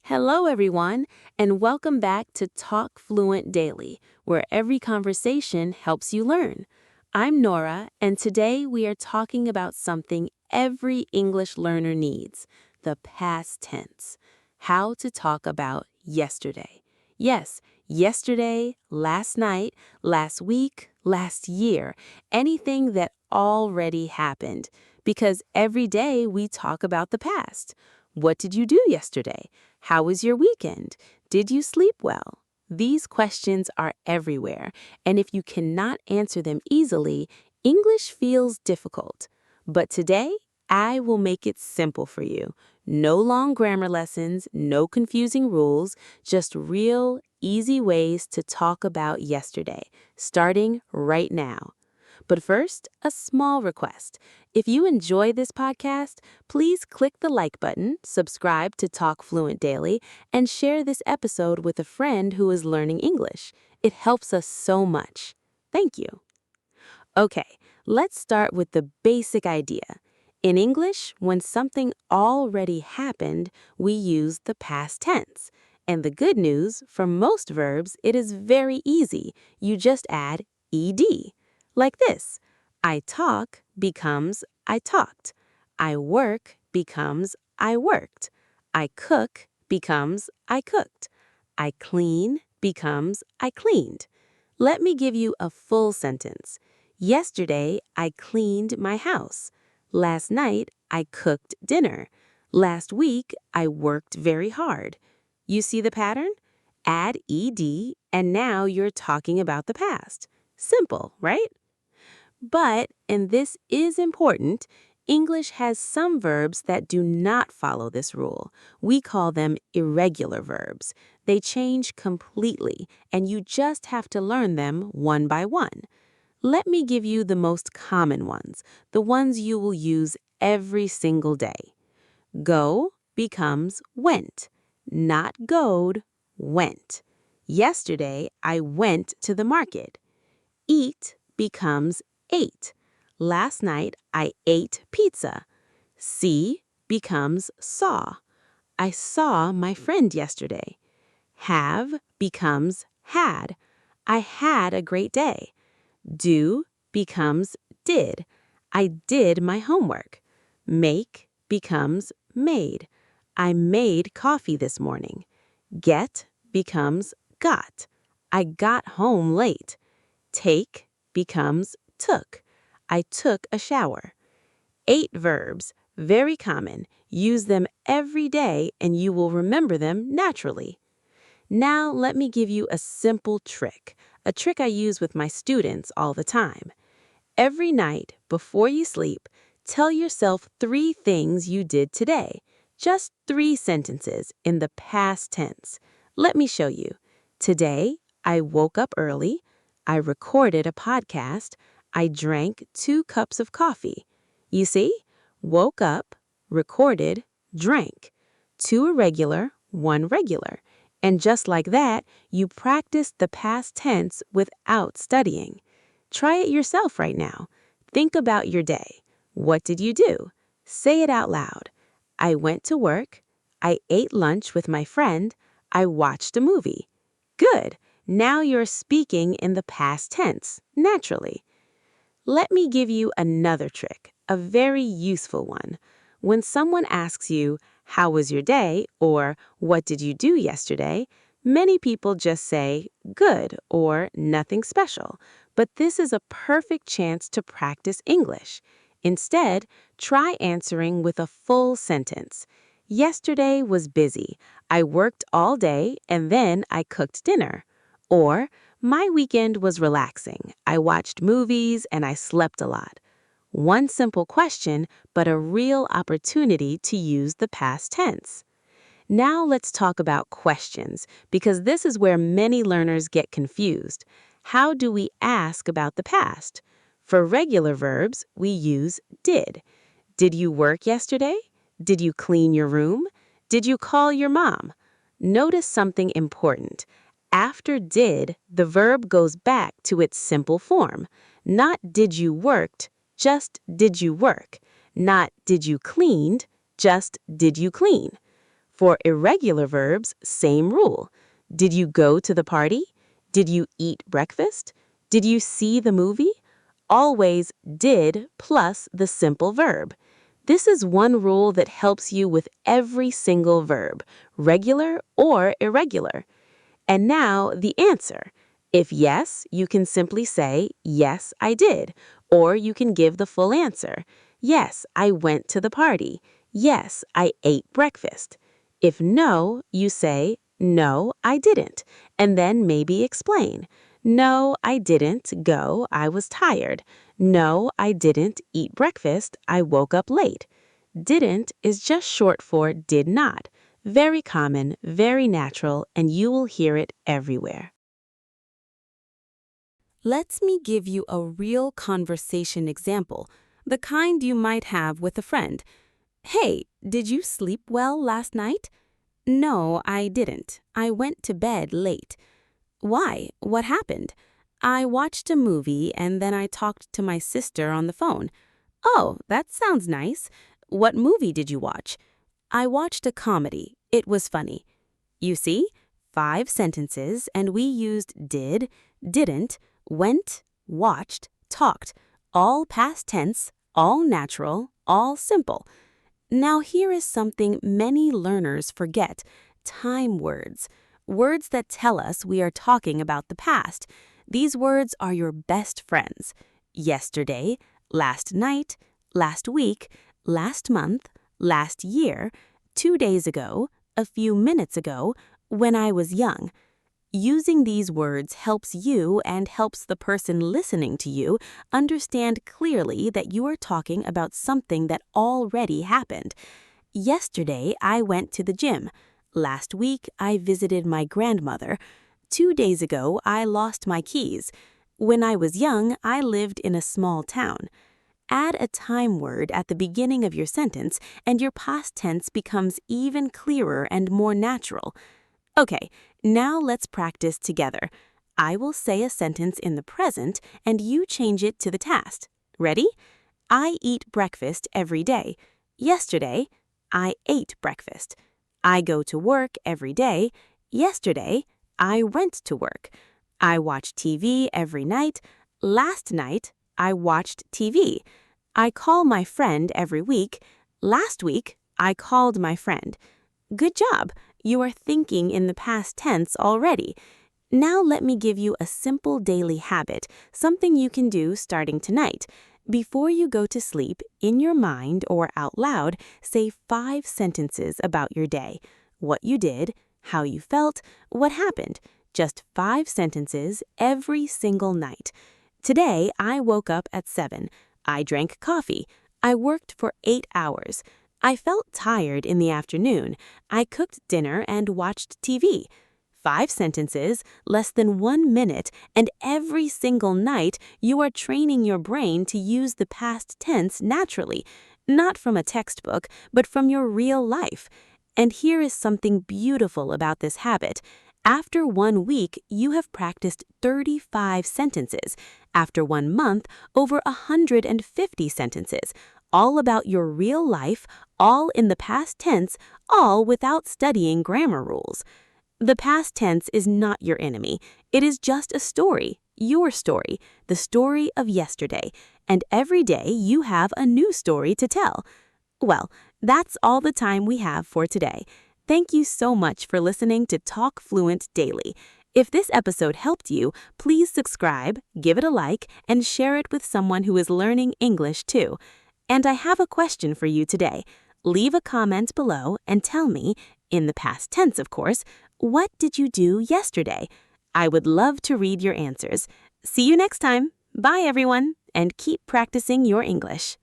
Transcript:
Hello, everyone, and welcome back to Talk Fluent Daily, where every conversation helps you learn. I'm Nora, and today we are talking about something every English learner needs, the past tense. How to talk about yesterday. Yes, yesterday, last night, last week, last year, anything that already happened, because every day we talk about the past. What did you do yesterday? How was your weekend? Did you sleep well? These questions are everywhere, and if you cannot answer them easily, English feels difficult. But today, I will make it simple for you. No long grammar lessons, no confusing rules, just real, easy ways to talk about yesterday, starting right now. But first, a small request. If you enjoy this podcast, please click the like button, subscribe to Talk Fluent Daily, and share this episode with a friend who is learning English. It helps us so much. Thank you. Okay, let's start with the basic idea. In English, when something already happened, we use the past tense. And the good news, for most verbs, it is very easy. You just add ed. Like this, I talk becomes I talked. I work becomes I worked. I cook becomes I cooked. I clean becomes I cleaned. Let me give you a full sentence. Yesterday, I cleaned my house. Last night, I cooked dinner. Last week, I worked very hard. You see the pattern? Add ed, and now you're talking about the past. Simple, right? But, and this is important, English has some verbs that do not follow this rule. We call them irregular verbs. They change completely, and you just have to learn them one by one. Let me give you the most common ones, the ones you will use every single day. Go becomes went. Not goed, went. Yesterday, I went to the market. Eat becomes ate. Last night, I ate pizza. See becomes saw. I saw my friend yesterday. Have becomes had. I had a great day. Do becomes did. I did my homework. Make becomes made. I made coffee this morning. Get becomes got. I got home late. Take becomes took. I took a shower. 8 verbs, very common. Use them every day and you will remember them naturally. Now let me give you a simple trick, a trick I use with my students all the time. Every night, before you sleep, tell yourself 3 things you did today. Just 3 sentences in the past tense. Let me show you. Today, I woke up early. I recorded a podcast. I drank 2 cups of coffee. You see? Woke up, recorded, drank. 2 irregular, 1 regular. And just like that, you practiced the past tense without studying. Try it yourself right now. Think about your day. What did you do? Say it out loud. I went to work. I ate lunch with my friend. I watched a movie. Good. Now you're speaking in the past tense, naturally. Let me give you another trick, a very useful one. When someone asks you, "How was your day?" or "What did you do yesterday?" many people just say, "Good" or "Nothing special." But this is a perfect chance to practice English. Instead, try answering with a full sentence. Yesterday was busy. I worked all day and then I cooked dinner. Or, my weekend was relaxing. I watched movies and I slept a lot. One simple question, but a real opportunity to use the past tense. Now let's talk about questions, because this is where many learners get confused. How do we ask about the past? For regular verbs, we use did. Did you work yesterday? Did you clean your room? Did you call your mom? Notice something important. After did, the verb goes back to its simple form. Not did you worked, just did you work. Not did you cleaned, just did you clean. For irregular verbs, same rule. Did you go to the party? Did you eat breakfast? Did you see the movie? Always did plus the simple verb. This is one rule that helps you with every single verb, regular or irregular. And now the answer. If yes, you can simply say, yes, I did. Or you can give the full answer. Yes, I went to the party. Yes, I ate breakfast. If no, you say, no, I didn't. And then maybe explain. No, I didn't go. I was tired. No, I didn't eat breakfast. I woke up late. Didn't is just short for did not. Very common, very natural, and you will hear it everywhere. Let me give you a real conversation example, the kind you might have with a friend. Hey, did you sleep well last night? No, I didn't. I went to bed late. Why? What happened? I watched a movie and then I talked to my sister on the phone. Oh, that sounds nice. What movie did you watch? I watched a comedy. It was funny. You see, 5 sentences, and we used did, didn't, went, watched, talked, all past tense, all natural, all simple. Now here is something many learners forget: time words. Words that tell us we are talking about the past. These words are your best friends. Yesterday, last night, last week, last month, last year, 2 days ago, a few minutes ago, when I was young. Using these words helps you and helps the person listening to you understand clearly that you are talking about something that already happened. Yesterday, I went to the gym. Last week, I visited my grandmother. 2 days ago, I lost my keys. When I was young, I lived in a small town. Add a time word at the beginning of your sentence, and your past tense becomes even clearer and more natural. Okay, now let's practice together. I will say a sentence in the present, and you change it to the past. Ready? I eat breakfast every day. Yesterday, I ate breakfast. I go to work every day. Yesterday, I went to work. I watch TV every night. Last night, I watched TV. I call my friend every week. Last week, I called my friend. Good job! You are thinking in the past tense already. Now let me give you a simple daily habit, something you can do starting tonight. Before you go to sleep, in your mind or out loud, say 5 sentences about your day. What you did, how you felt, what happened. Just 5 sentences every single night. Today, I woke up at 7. I drank coffee. I worked for 8 hours. I felt tired in the afternoon. I cooked dinner and watched TV. 5 sentences, less than 1 minute, and every single night you are training your brain to use the past tense naturally, not from a textbook, but from your real life. And here is something beautiful about this habit. After 1 week, you have practiced 35 sentences. After 1 month, over 150 sentences, all about your real life, all in the past tense, all without studying grammar rules. The past tense is not your enemy. It is just a story, your story, the story of yesterday, and every day you have a new story to tell. Well, that's all the time we have for today. Thank you so much for listening to Talk Fluent Daily. If this episode helped you, please subscribe, give it a like, and share it with someone who is learning English too. And I have a question for you today. Leave a comment below and tell me, in the past tense of course, what did you do yesterday? I would love to read your answers. See you next time. Bye everyone, and keep practicing your English.